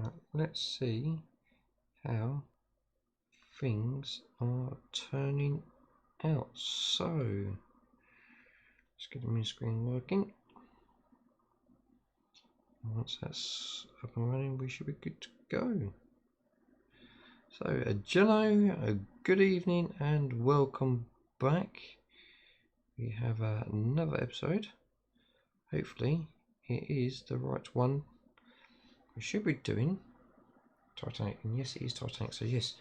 Right, let's see how things are turning out. So let's get the main screen working. Once that's up and running, we should be good to go. So, Jello, good evening and welcome back. We have another episode. Hopefully, it is the right one. We should be doing Titanic, and yes, it is Titanic. So yes,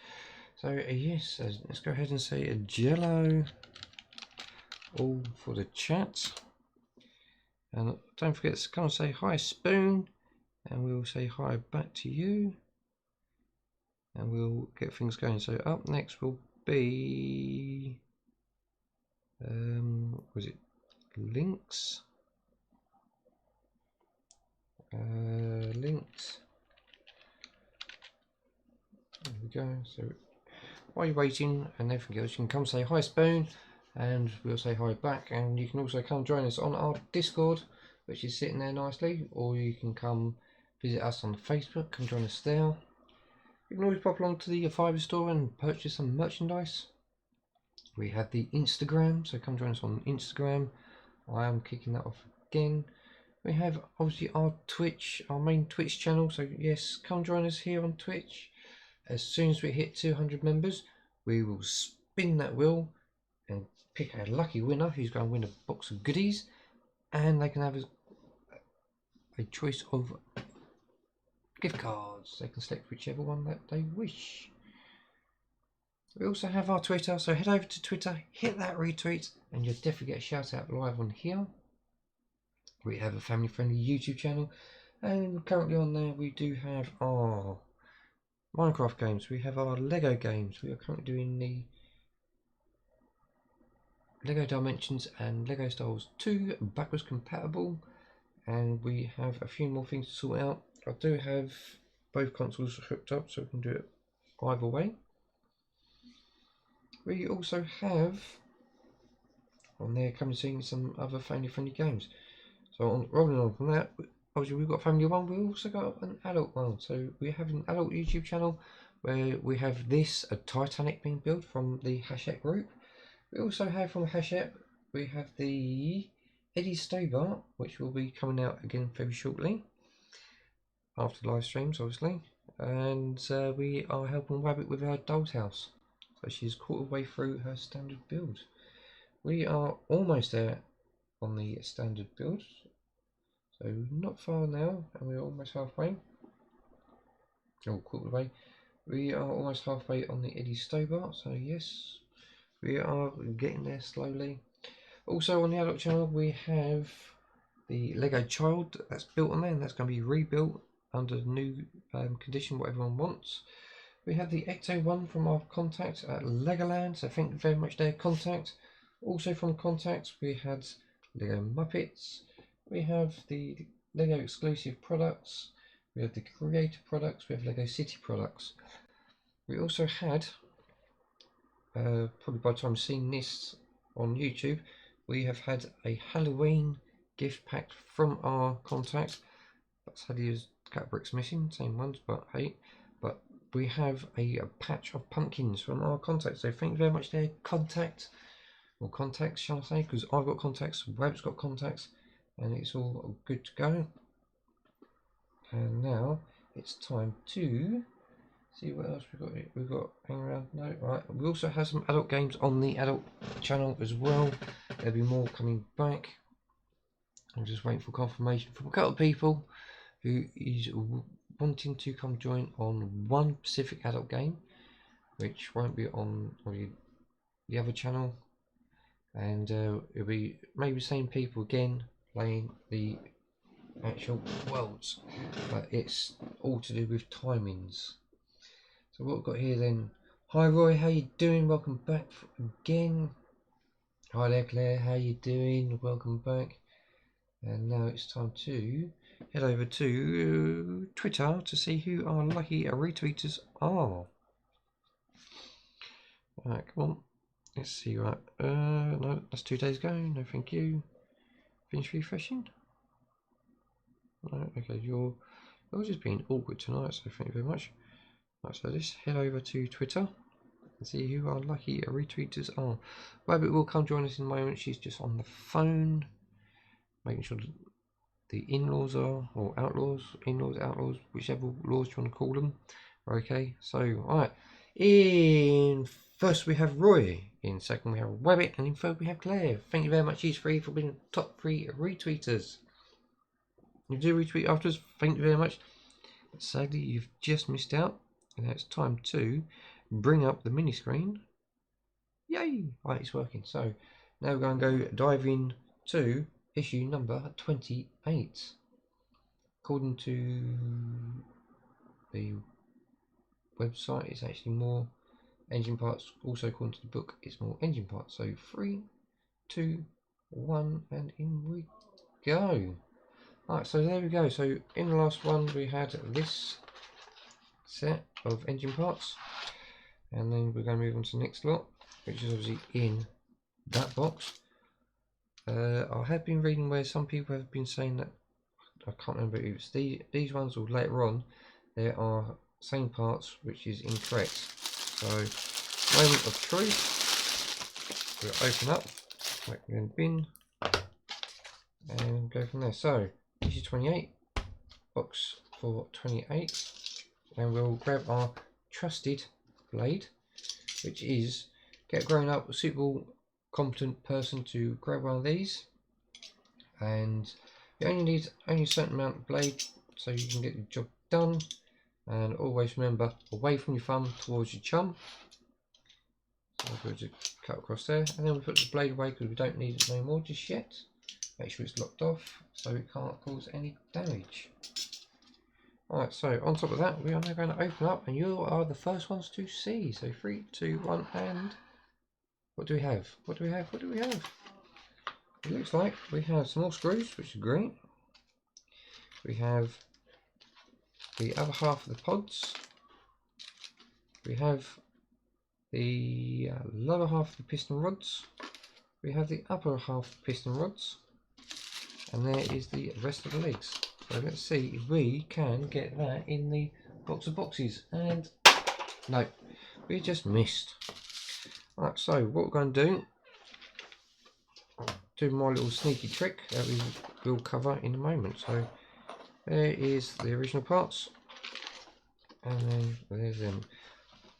yes. Let's go ahead and say Jello, all for the chat. And don't forget to come and say hi, Spoon, and we'll say hi back to you. And we'll get things going. So up next will be was it links? Links. There we go. So while you're waiting and everything else, you can come say hi, Spoon, and we'll say hi back. And you can also come join us on our Discord, which is sitting there nicely, or you can come visit us on Facebook. Come join us there. You can always pop along to the Fiverr store and purchase some merchandise. We have the Instagram, so come join us on Instagram. I am kicking that off again. We have obviously our Twitch, our main Twitch channel, so yes, come join us here on Twitch. As soon as we hit 200 members, we will spin that wheel and pick a lucky winner who's going to win a box of goodies, and they can have a choice of gift cards. They can select whichever one that they wish. We also have our Twitter, so head over to Twitter, hit that retweet, and you'll definitely get a shout out live on here. We have a family friendly YouTube channel, and currently on there we do have our Minecraft games, we have our Lego games. We are currently doing the Lego Dimensions and Lego Styles 2 backwards compatible, and we have a few more things to sort out. I do have both consoles hooked up, so we can do it either way. We also have on there coming soon some other family friendly games. So rolling on from that, obviously we've got family one, we've also got an adult one. So we have an adult YouTube channel where we have a Titanic being built from the Hachette group. We also have from Hachette, we have the Eddie Stobart, which will be coming out again very shortly after the live streams, obviously. And we are helping Rabbit with her doll's house. So she's quarter way through her standard build. We are almost there on the standard build. So not far now, and we're almost halfway. Oh, quarter way. We are almost halfway on the Eddie Stobart, so yes, we are getting there slowly. Also on the adult channel we have the Lego Child that's built on there, and that's going to be rebuilt under the new condition, what everyone wants. We have the Ecto one from our contacts at Legoland, so thank you very much there, Contact. Also from Contacts we had Lego Muppets. We have the Lego exclusive products, we have the creator products, we have Lego City products. We also had, probably by the time you've seen this on YouTube, we have had a Halloween gift pack from our contact. That's had his cat bricks missing, same ones, but hey. But we have a patch of pumpkins from our contact, so thank you very much there, Contact, or Contacts shall I say, because I've got contacts, Web's got contacts, and it's all good to go. And now it's time to see what else we've got hanging around. No, right. We also have some adult games on the adult channel as well. There'll be more coming back. I'm just waiting for confirmation from a couple of people who is wanting to come join on one specific adult game, which won't be on the other channel, and it'll be maybe the same people again playing the actual worlds, but it's all to do with timings. So what we've got here then, hi Roy, how you doing? Welcome back again. Hi there Claire, how you doing? Welcome back. And now it's time to head over to Twitter to see who our lucky retweeters are. Right, come on, let's see. Right, no, that's 2 days ago. No, thank you. Finish refreshing. No, okay, you're I was just being awkward tonight, so thank you very much. Right, so let's head over to Twitter and see who our lucky retweeters are. Rabbit will come join us in a moment. She's just on the phone, making sure that the in-laws are, or outlaws, in-laws, outlaws, whichever laws you want to call them. Okay, so, alright. In first we have Roy, in second we have Rabbit, and in third we have Claire. Thank you very much, these three, for being top 3 retweeters. If you do retweet afterwards, thank you very much. But sadly, you've just missed out, and now it's time to bring up the mini screen. Yay! Right, it's working. So now we're going to go dive in to issue number 28. According to the website, it's actually more engine parts. Also, according to the book, it's more engine parts. So 3, 2, 1, and in we go. Alright, so there we go. So in the last one we had this set of engine parts, and then we're going to move on to the next lot, which is obviously in that box. I have been reading where some people have been saying that, I can't remember if it's these ones or later on, there are same parts, which is incorrect. So moment of truth, we'll open up, make it in the bin, and go from there. So issue 28, box for 28, and we'll grab our trusted blade, which is get a grown up, suitable, competent person to grab one of these, and you only need a certain amount of blade so you can get the job done. And always remember, away from your thumb towards your chum. So we'll just cut across there, and then we put the blade away because we don't need it no more just yet. Make sure it's locked off so it can't cause any damage. Alright, so on top of that, we are now going to open up, and you are the first ones to see. So 3, 2, 1, and what do we have? What do we have? What do we have? It looks like we have some more screws, which is great. We have the other half of the pods. We have the lower half of the piston rods. We have the upper half of the piston rods. And there is the rest of the legs. So let's see if we can get that in the box of boxes. And no, we just missed. Right, so what we're going to do my little sneaky trick that we will cover in a moment. So there is the original parts, and then there's them.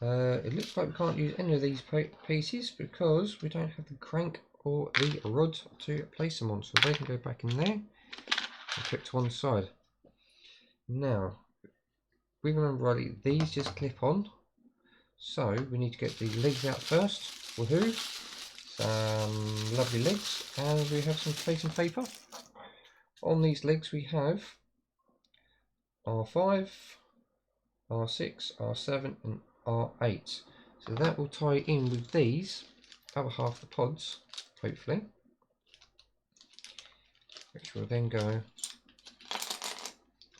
It looks like we can't use any of these pieces because we don't have the crank or the rod to place them on, so they can go back in there and clip to one side. Now, we remember rightly, these just clip on, so we need to get the legs out first. Woohoo! Some lovely legs, and we have some tracing paper. On these legs we have R5, R6, R7 and R8. So that will tie in with these other half of the pods, hopefully, which will then go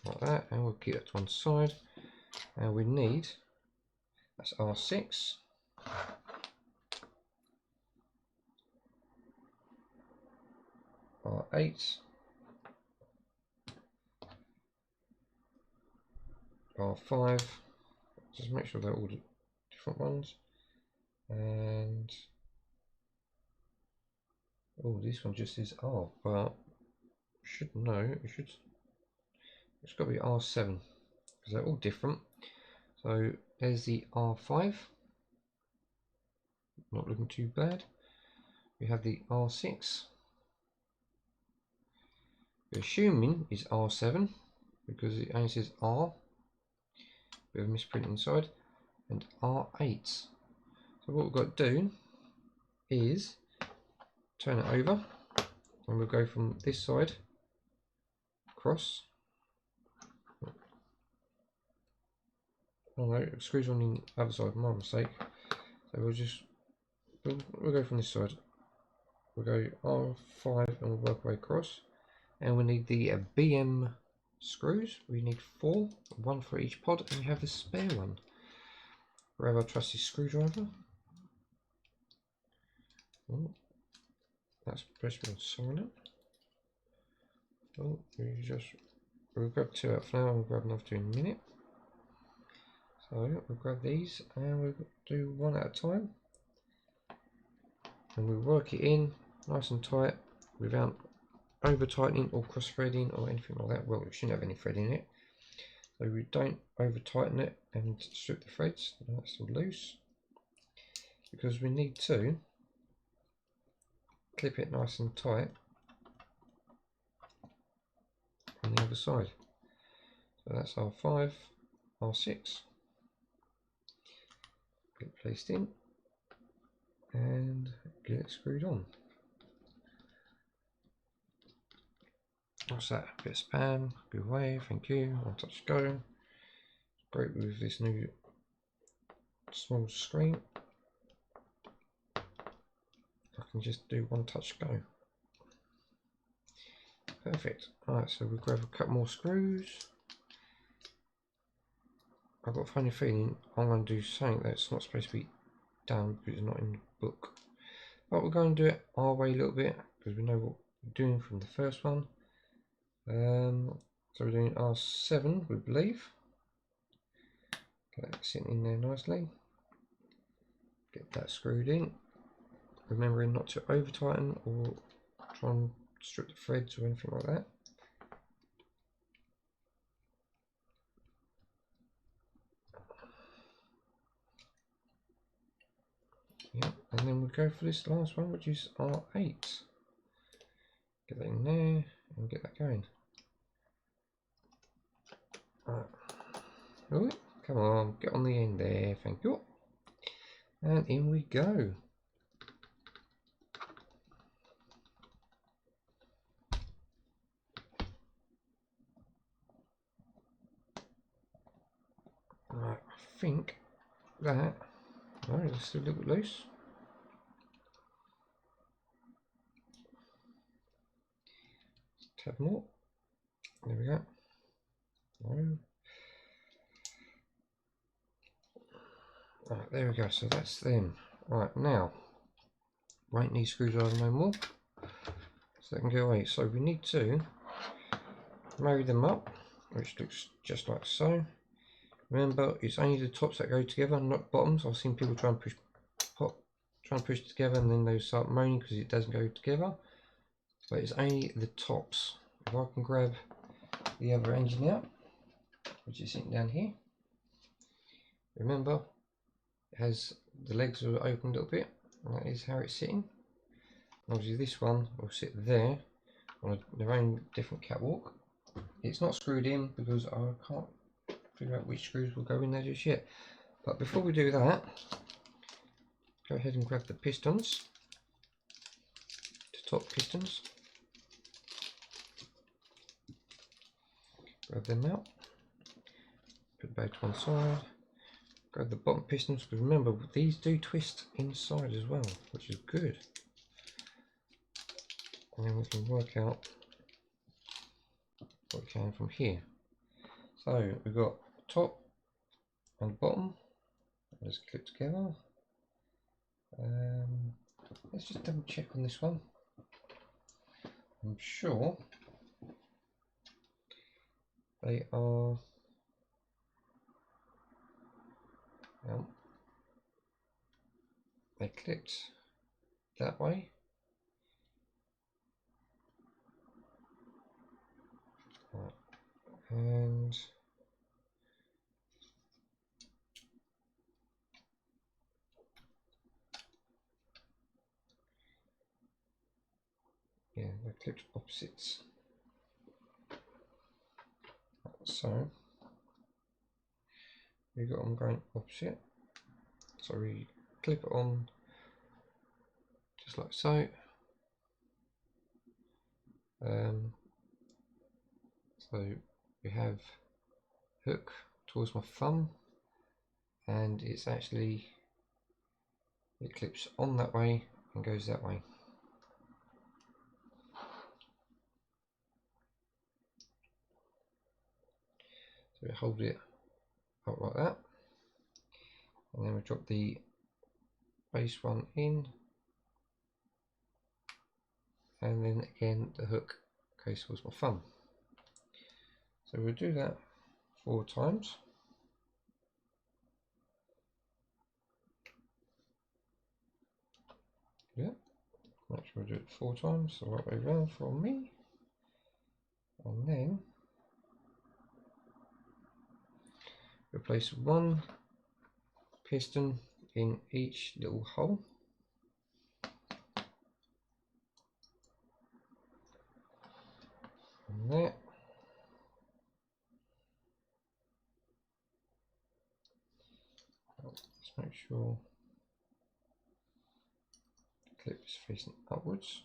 like that, and we'll keep that to one side. And we need, that's R6, R8, R5, just make sure they're all different ones, and oh, this one just is R, but should know, it's got to be R7 because they're all different. So there's the R5, not looking too bad. We have the R6, we're assuming is R7 because it only says R, bit of misprint inside, and R8. So what we've got to do is turn it over, and we'll go from this side across. Oh no, screws on the other side, my mistake. So we'll go from this side. We'll go R5 and we'll work our way across. And we need the BM screws. We need 4, 1 for each pod, and we have a spare one. Grab our trusty screwdriver. Oh, that's supposed to be on silent. Oh, we just we'll grab two out for now, and we'll grab another two in a minute. So we'll grab these and we'll do one at a time, and we'll work it in nice and tight without over tightening or cross threading or anything like that. Well, it shouldn't have any thread in it, so we don't over tighten it and strip the threads. That's still loose, because we need to clip it nice and tight on the other side. So that's R5, R6. Get it placed in and get it screwed on. What's that? A bit of spam. Good away, thank you. One touch go. Great with this new small screen. I can just do one touch go. Perfect. Alright, so we'll grab a couple more screws. I've got a funny feeling I'm going to do something that's not supposed to be done because it's not in the book. But we're going to do it our way a little bit because we know what we're doing from the first one. So we're doing R7, we believe. Get that sitting in there nicely. Get that screwed in. Remembering not to over tighten or try and strip the threads or anything like that. Yeah, and then we'll go for this last one, which is R8. Get that in there and get that going. Right. Oh, come on, get on the end there, thank you. And in we go. Right, I think that, no, it's still a little bit loose. Tab more. There we go. No. Right, there we go. So that's them. Right, now won't need screwdriver no more, so they can go away. So we need to marry them up, which looks just like so. Remember, it's only the tops that go together, not bottoms. I've seen people try and push together, and then they start moaning because it doesn't go together. But it's only the tops. If I can grab the other engine out, which is sitting down here. Remember, it has the legs are open a little bit, and that is how it's sitting. Obviously, this one will sit there on their own different catwalk. It's not screwed in because I can't figure out which screws will go in there just yet. But before we do that, go ahead and grab the pistons, the top pistons. Grab them out, put it back to one side, grab the bottom pistons, because remember these do twist inside as well, which is good. And then we can work out what we can from here. So we've got top and bottom, let's clip together. Let's just double check on this one. I'm sure they are, well, they clipped that way. Right. And yeah, they're clipped opposites. So we've got them going opposite. So we clip it on just like so. So we have hook towards my thumb, and it's actually, it clips on that way and goes that way. So we hold it up like that, and then we drop the base one in, and then again the hook goes towards my thumb. So we'll do that 4 times. Yeah, make sure we do it 4 times, the right way around for me. And then replace 1 piston in each little hole. And there. Let's make sure the clip is facing upwards.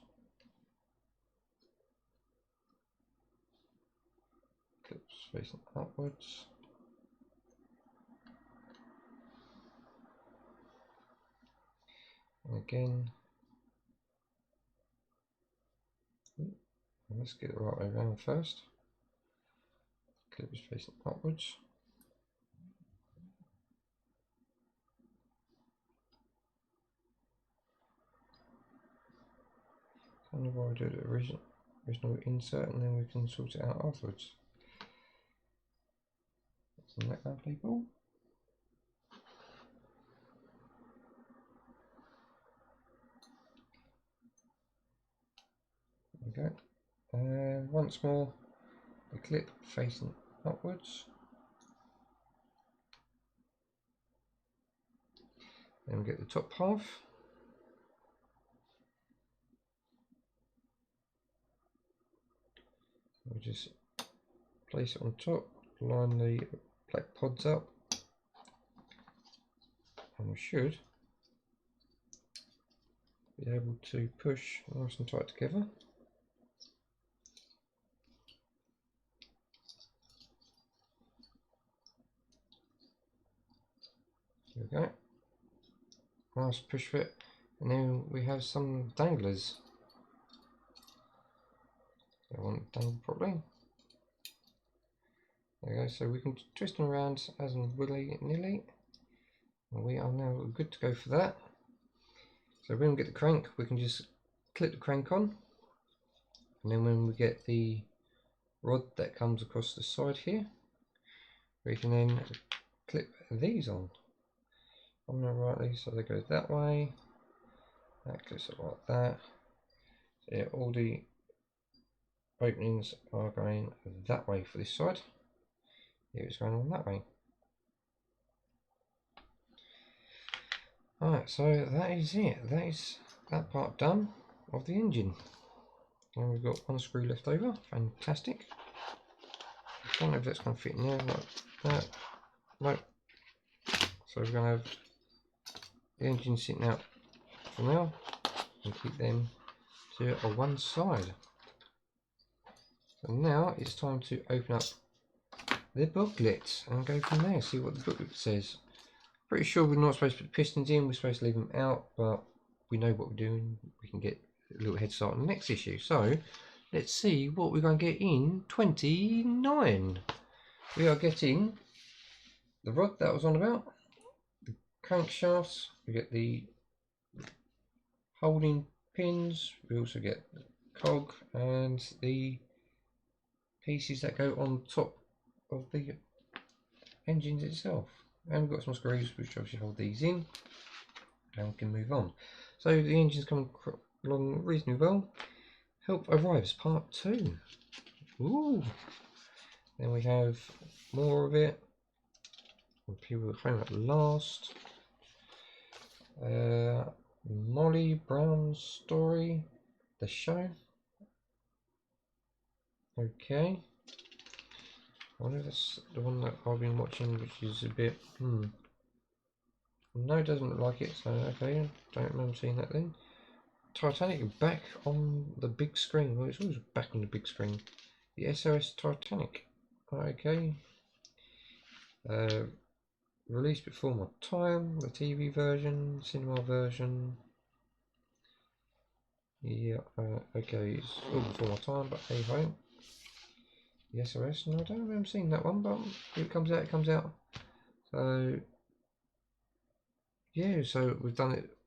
Clips facing upwards. And again, let's get it the right way around first. Clip is facing upwards. Kind of why I do the original insert, and then we can sort it out afterwards. Isn't that bad, people? There we go. And once more, the clip facing upwards. Then we get the top half. We just place it on top, line the black pods up, and we should be able to push nice and tight together. There we go. Nice push fit, and then we have some danglers. I want it dangled properly. There we go, so we can twist them around as and willy-nilly. And we are now good to go for that. So when we get the crank, we can just clip the crank on. And then when we get the rod that comes across the side here, we can then clip these on rightly, so they go that way. That clips it like that. So yeah, all the openings are going that way for this side. Here it's going on that way. Alright, so that is it. That is that part done of the engine. And we've got 1 screw left over. Fantastic. I don't know if that's going to fit in there like that. Nope. So we're going to have the engine sitting out for now and keep them to one side. So now it's time to open up the booklet and go from there, see what the booklet says. Pretty sure we're not supposed to put the pistons in, we're supposed to leave them out, but we know what we're doing. We can get a little head start on the next issue. So let's see what we're going to get in 29. We are getting the rod that I was on about, the crankshafts, we get the holding pins, we also get the cog and the pieces that go on top of the engines itself. And we've got some screws which obviously hold these in, and we can move on. So the engine's coming along reasonably well. Help Arrives Part 2. Ooh. Then we have more of it. People at Home at Last. Molly Brown's Story. The Show. Okay. I wonder if that's the one that I've been watching, which is a bit, No, it doesn't look like it, so okay, don't remember seeing that then. Titanic back on the big screen. Well, it's always back on the big screen. The SOS Titanic. Okay. Released before my time. The TV version, cinema version. Yeah, okay, it's all before my time, but hey ho. The SOS, no, I don't remember seeing that one, but if it comes out, it comes out. So, yeah, so we've done it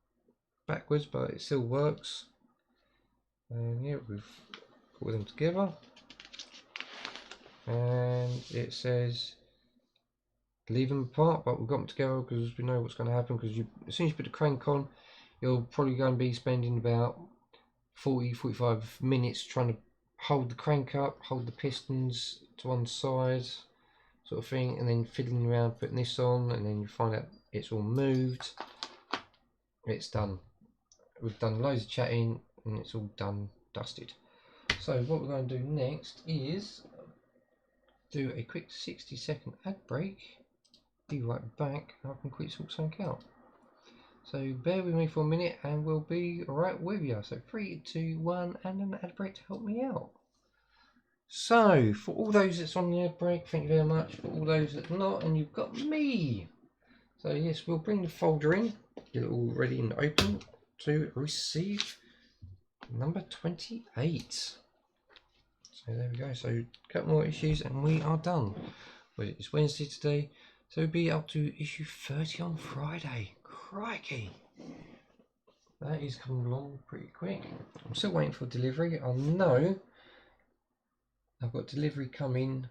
backwards, but it still works. And yeah, we've put them together. and it says leave them apart, but we've got them together because we know what's going to happen. Because as soon as you put the crank on, you're probably going to be spending about 40-45 minutes trying to hold the crank up, hold the pistons to one side, sort of thing, and then fiddling around putting this on, and then you find out it's all moved. It's done. We've done loads of chatting and it's all done, dusted. So what we're going to do next is do a quick 60-second ad break. Be right back and I can quickly sort something out. So bear with me for a minute and we'll be right with you. So 3, 2, 1 and an ad break to help me out. So for all those that's on the ad break, thank you very much. For all those that not, and you've got me. So yes, we'll bring the folder in, get it all ready and open to receive number 28. So there we go. So a couple more issues and we are done. Well, it's Wednesday today, so we'll be up to issue 30 on Friday. Crikey! That is coming along pretty quick. I'm still waiting for delivery. I know I've got delivery coming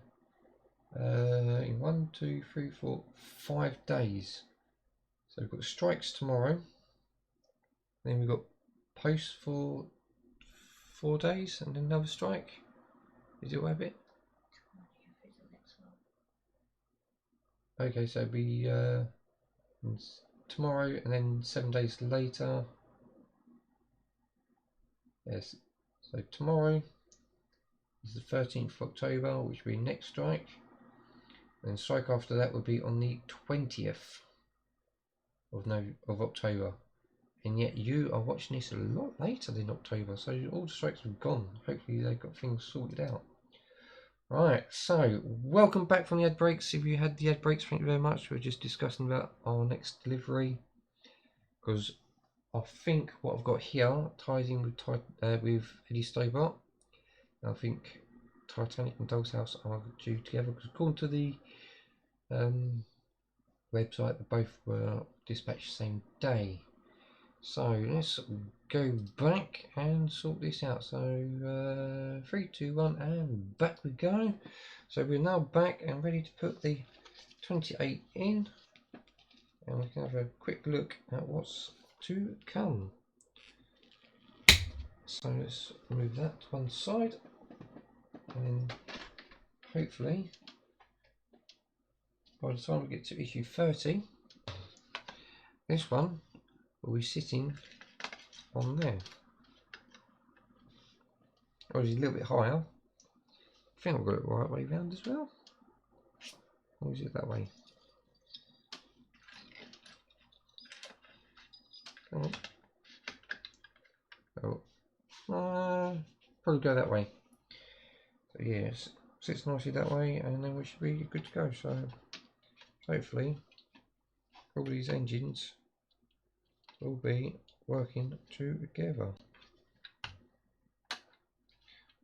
in 1, 2, 3, 4, 5 days. So we've got strikes tomorrow. Then we've got post for 4 days and then another strike. Is it Rabbit? Okay, so it'll be tomorrow and then 7 days later. Yes, so tomorrow is the 13th of October, which will be next strike. And strike after that will be on the 20th of October. And yet you are watching this a lot later than October, so all the strikes have gone. Hopefully they've got things sorted out. Right, so welcome back from the ad breaks. If you had the ad breaks, thank you very much. We're just discussing about our next delivery, because I think what I've got here ties in with Eddie Stobart. I think Titanic and Doll's House are due together, because according to the website, they both were dispatched the same day. So let's go back and sort this out. So 3, 2, 1 and back we go. So we're now back and ready to put the 28 in, and we can have a quick look at what's to come. So let's move that to one side, and then hopefully by the time we get to issue 30, this one will be sitting on there. Or is it a little bit higher? I think I've got it the right way round as well. Or is it that way? Come on. Oh. Probably go that way. So yes, sits nicely that way, and then we should be good to go. So hopefully all these engines will be working together.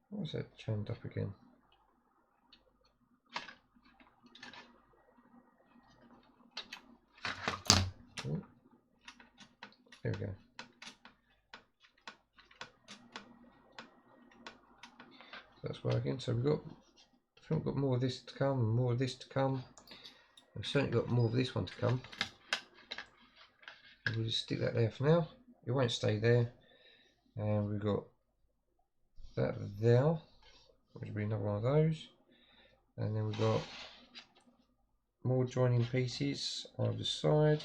What was that chained up again? Oh, there we go. So that's working. So I think we've got more of this to come, and more of this to come. We've certainly got more of this one to come. We'll just stick that there for now. It won't stay there. And we've got that there, which will be another one of those. And then we've got more joining pieces on either side.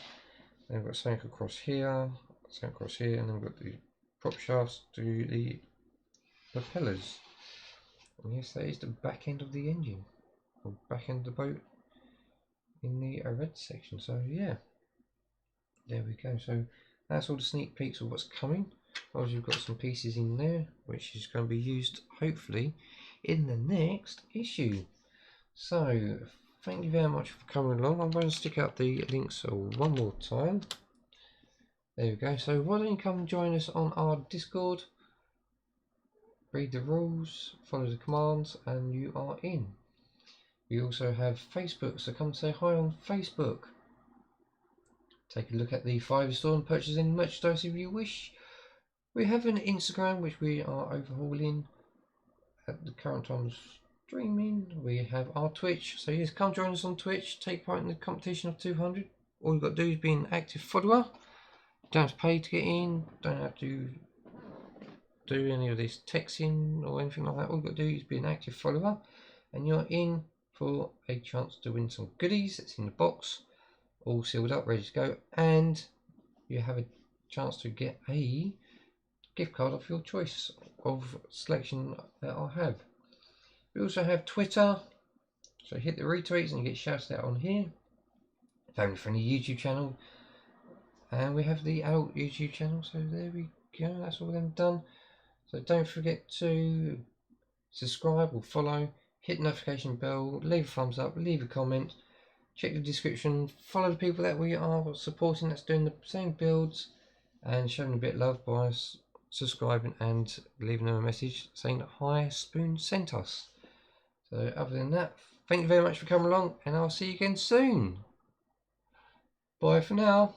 Then we've got something across here, something across here, and then we've got the prop shafts to the propellers. And yes, that is the back end of the engine, or back end of the boat in the red section. So yeah, there we go. So that's all the sneak peeks of what's coming. Obviously we've got some pieces in there which is going to be used hopefully in the next issue. So thank you very much for coming along. I'm going to stick out the links one more time. There we go. So why don't you come and join us on our Discord, read the rules, follow the commands, and you are in. We also have Facebook, so come say hi on Facebook. Take a look at the Fiverr store and purchase any merchandise if you wish. We have an Instagram which we are overhauling at the current times. streaming. We have our Twitch. So yes, come join us on Twitch. Take part in the competition of 200. All you've got to do is be an active follower. Don't have to pay to get in. Don't have to do any of this texting or anything like that. All you've got to do is be an active follower, and you're in for a chance to win some goodies that's in the box, all sealed up, ready to go, and you have a chance to get a gift card of your choice of selection that I have. We also have Twitter, so hit the retweets and you get shouted out on here. Family friendly YouTube channel, and we have the adult YouTube channel, so there we go, that's all them done. So don't forget to subscribe or follow, hit the notification bell, leave a thumbs up, leave a comment, check the description, follow the people that we are supporting that's doing the same builds, and show them a bit of love by subscribing and leaving them a message saying that Hi Spoon sent us. So other than that, thank you very much for coming along, and I'll see you again soon. Bye for now.